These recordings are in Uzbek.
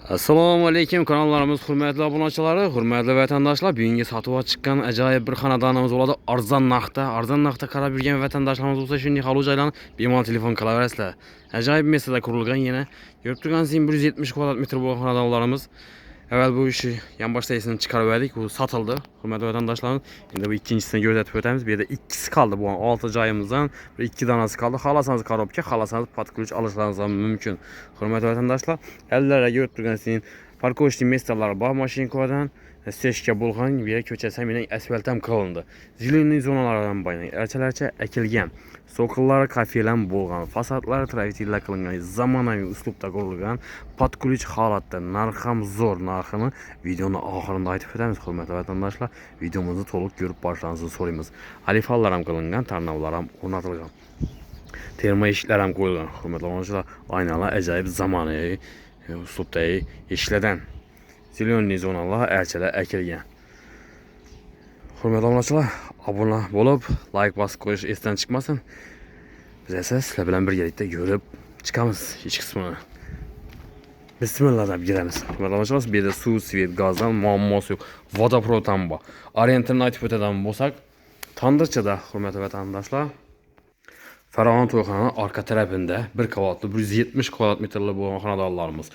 Assalomu alaykum kanallarimiz hurmatli obunachilar, hurmatli vatandoshlar. Bugungi sotuvga chiqqan ajoyib bir xonadonimiz bo'ladi. Arzon narxda qarab yurgan vatandoshlarimiz bo'lsa, shunday hali joylarni bemalol telefon qilaverasizlar. Ajoyib masala qurilgan yana. Ko'rib turganingiz 170 kvadrat metr bo'lgan xonadonlarimiz. Avval bu ishni yonboshdagisini chiqarib berdik, u sotildi. Hurmatli vatandoshlarimiz, endi bu ikkinchisini ko'rsatib o'tamiz. Bu yerda ikkisi qoldi, bu 6 joyimizdan bir ikki donasi qoldi. Xolasangiz korobka, xolasangiz podключ olishlaringiz mumkin. Hurmatli vatandoshlar, ellarga ko'rib turganingiz parkovочный месtalari bor, mashinkadan stechka bo'lgan, bu yer ko'chasi mening asfalt ham qilindi. Zеленый zonalardan boylan, archalarcha ekilgan. So'qillari kafelam bo'lgan, fasadlari travitilla qilingan, zamonaviy uslubda qurilgan, podключ holatda, narxi ham zo'r. Narxini videoni oxirida aytib o'tamiz, hurmatli vatandoshlar. Videomizni to'liq ko'rib borishlaringizni so'raymiz. Alifalar ham qilingan, tarnovlar ham o'rnatilgan. Terma eshiklar ham qo'yilgan, hurmatli vatandoshlar. Aynalar ajoyib zamonaviy uslubdagi eshiklardan. Zеленый zonalar archalar ekilgan. Hurmatli obunachilar, obuna bo'lib, like bosib qo'yish esdan chiqmasin. Biz esa sizlar bilan birgalikda ko'rib chiqamiz ich qismini. Bismillah deb giramiz. Hurmatli obunachilar, bu yerda suv, svet, gazdan muammosi yo'q. Vodoprovod ham bor. Orientini aytib o'tadigan bo'lsak, Tandirchida, hurmatli vatandoshlar, Farg'ona to'yxonasi arka tarafida 1 qavatli 170 kvadrat metrli bo'lgan xonadonlarimiz.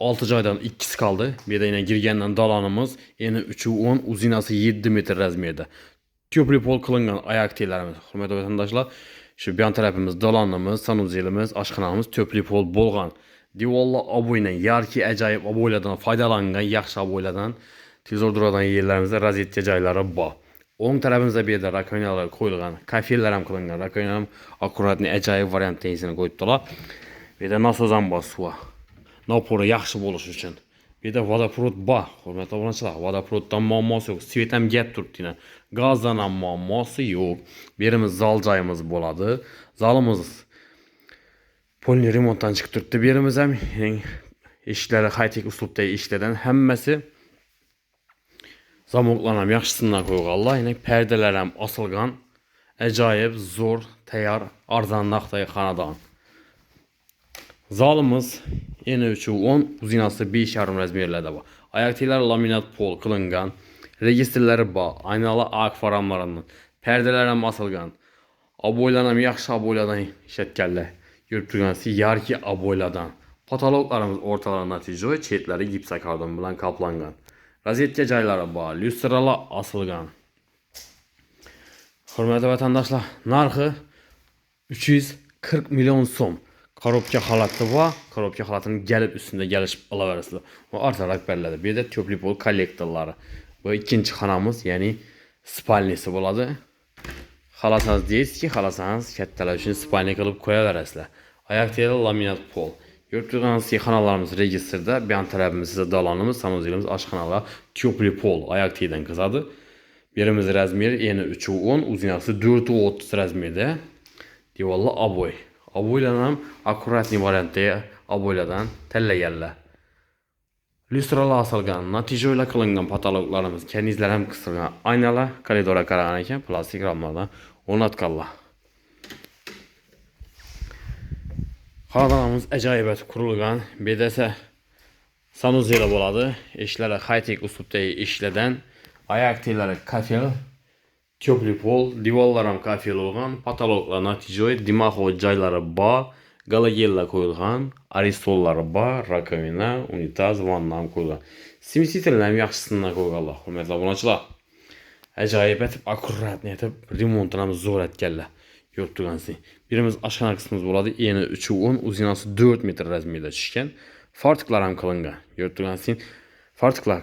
6 joydan ikkisi qoldi. Bu yerda yana girgandan dalonimiz, eni 3.10, uzinasi 7 metr razmerda. Tepli pol qilingan oyoq teglarimiz. Hurmatli vatandoshlar, shu bu tarafimiz dalonimiz, sanuzelimiz, oshxonamiz tepli pol bo'lgan. Divorlar oboydan, yarki ajoyib oboylardan foydalangan, yaxshi oboylardan tezor duradigan yerlarimizda rozetka joylari bor. O'ng tarafimizda bu yerda rakovinalar qo'yilgan, kafellar ham qilingan. Rakovina ham akkuratni ajoyib variantini qo'yibdilar. Bu yerda nasoz ham bor suv. Napori yaxshi bo'lish uchun. Bu yerda vodoprovod bor, hurmatli obunachilar. Vodoprovoddan muammosi yo'q. Svet ham gap turibdi. Gazdan ham muammosi yo'q. Bu yerimiz zal joyimiz bo'ladi. Zalimiz polni remontdan chiqib turibdi. Bu yerimiz ham eshiklari high-tech uslubdagi eshiklardan hammasi zamoqlar ham yaxshisidan qo'yganlar. Yine perdeler ham osilgan. Ajoyib, zo'r, tayyor, arzon narxdagi xonadon. Zalimiz eni 3.10, uzinasi 5.5 razmerlarda bor. Oyoq teglar laminat pol qilingan. Registrlari bor. Aynalar ak faramlarından. Perdeler ham osilgan. Oboylar ham yaxshi oboylardan ishlatganlar. Ko'rib turganingiz yarki oboylardan. Patologlarimiz o'rtalar natijoy, chetlari gipsokardon bilan qoplangan. Rozetka joylari bor, lyustralar osilgan. Hurmatli vatandoshlar, narxi 340 million so'm. Korobka holati bor, korobka holatini galib ustida galishib olaverasizlar. Va ortaroq beriladi. Bu yerda tepli pol kollektorlari. Bu ikkinchi xonamiz, ya'ni spalnisi bo'ladi. Xolasangiz deysizki, xolasangiz kattalar uchun spalni qilib qo'yaverasizlar. Oyoq teglar laminat pol. Ko'rib turganingiz xonalarimiz registrda, bu yon tarafimizda dalonimiz, sanuzelimiz, oshxonalar, tepli pol oyoq tegdan qizadi. Birimiz razmeri eni 3.10, uzinasi 4.30 razmerda. Divorlar oboy. Oboylar ham akkuratni variantda oboylardan tanlaganlar. Lyustralar osilgan, natijolar qilingan patologlarimiz, karnizlar ham qisilgan. Aynalar koridorga qaragan ekan, plastik ramlardan o'rnatganlar. Xonadonimiz ajoyib qurilgan. Bu yerda esa sanuzeli bo'ladi. Eshiklari high-tech uslubdagi eshiklardan, oyoq teglari kafel, tepli pol, divorlar ham kafel bo'lgan, patologlar natijoy, dimoxod joylari bor, galogenlar qo'yilgan, aristollari bor, rakovina, unitaz, vanna ham qo'yilgan. Simsitillar ham yaxshisidan qo'yganlar, hurmatli obunachilar. Ajoyib etib, akkuratni etib, remontini ham zo'r etganlar. Ko'rib turganingiz. Birimiz oshxona qismimiz bo'ladi. Eni 3.10, uzinasi 4 metr razmerda tushgan. Fartiklar ham qilingan. Ko'rib turganingiz. Fartiklar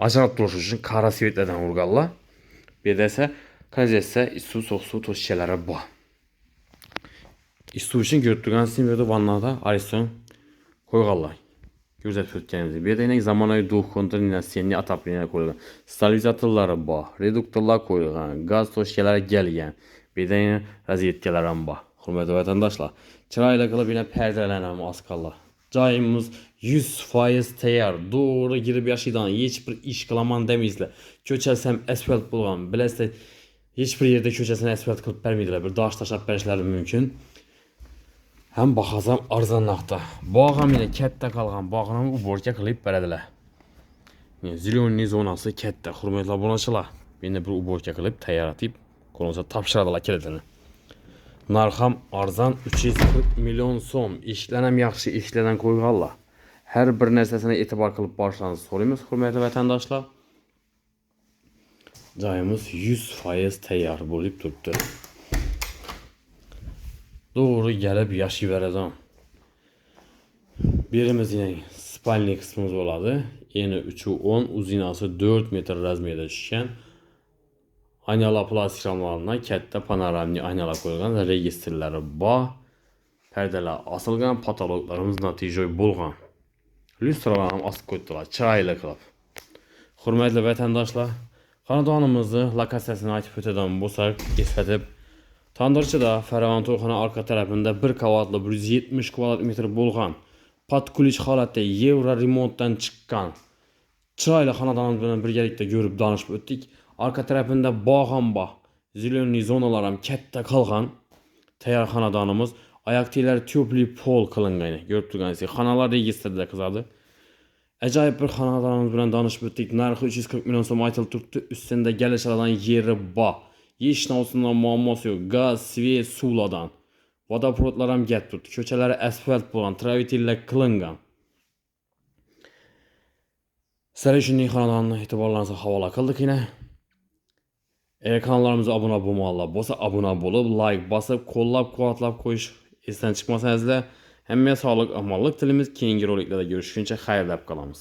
ajratib turish uchun qora svetlardan urganlar. Bu yerda esa kanalizatsiya, suv, so'q suv to'sichalari bor. Suv uchun ko'rib turganingiz, bu yerda vannada ariston qo'yganlar. Ko'rsatib o'tganingiz. Bu yerda yana zamonaviy duh konditsionerli отопление qo'yilgan. Stabilizatorlari bor, reduktorlar qo'yilgan, gaz to'sichalari kelgan. Bu yerda yana rozetkalar ham bor. Hurmatli vatandoshlar, chiroyli qilib yana perdelar ham osganlar. Joyimiz 100% tayyor. Doğru girib yashaydigan, hech bir ish qilaman demaysizlar. Ko'chasi ham asfalt bo'lgan. Bilasizlar, hech bir yerda ko'chasini asfalt qilib bermaydilar. Bir dosh tashlab berishlari mumkin. Hem baxasam arzon narxda. Bağam ilə katta qalğan bağını uborka qilib beradilar. Zilonli zonası katta, hurmatli obunachilar. Meni bir uborka qilib tayyorlatib, qo'lga topshiradilar kilitini. Narx ham arzon 340 million so'm. Ishlar ham yaxshi, ishlardan qo'yganlar. Her bir narsasini e'tibor qilib borishlaringizni so'raymiz, hurmatli vatandoshlar. Joyimiz 100% tayyor bo'lib turibdi. Doğru gelip yaşayıverəcəm. Birimiz yine spalni kısmımız oladı. Eni 3'ü 10, uzinası 4 metr razmiyede düşkən. Aynalar plastik ramlarına katta panoramli aynalar qoyulgan, registrləri var. Pərdələr asılgan, patologlarımız natijə bolğan. Lüstralarım asıb qoydular, çıraylı qılıb. Hürmetli vətəndaşlar, xanadonumuzu lokasiyasını aytib ötədən bolsaq, eslatib Tandırçıda Fərəvan Toyxana arka tərəfində 1 kvadratlı 170 kvadratmetr bolğan, patkuliç holatda Euro remontdan çıxqan çıraylı xanadonumuz bilan birgalikdə görüb danışıb ötdik. Arka tərəfində bağ, zilonli zonalar katta qalğan tayyor xanadonumuz, ayaq tiyləri tüplü pol qılınğan. Görüb turgansınız, xanalar registrdə qızadı. Acayip bir xanadonumuz bilan danışıb ötdik. Narxı 340 milyon so'm aytılıb turibdi. Üstündə gəliş alan yeri var. Hiç nausundan muamması yok. Gaz, svet, suladan. Vodoprovodlar ham gap turibdi. Ko'chalari asfalt bo'lgan, travertinlar qilingan. Sizlar shunday xonadonni e'tiborlaringizni havola qildik yine. Eğer kanallarımıza abone bo'lmaganlar bo'lsa, abone bo'lib, like bosib, qo'llab-quvvatlab qo'yish esdan chiqmasanizlar. Hammaga sog'lik, omonlik tilimiz. Keyingi roliklarda görüşguncha xayrlab qolamiz.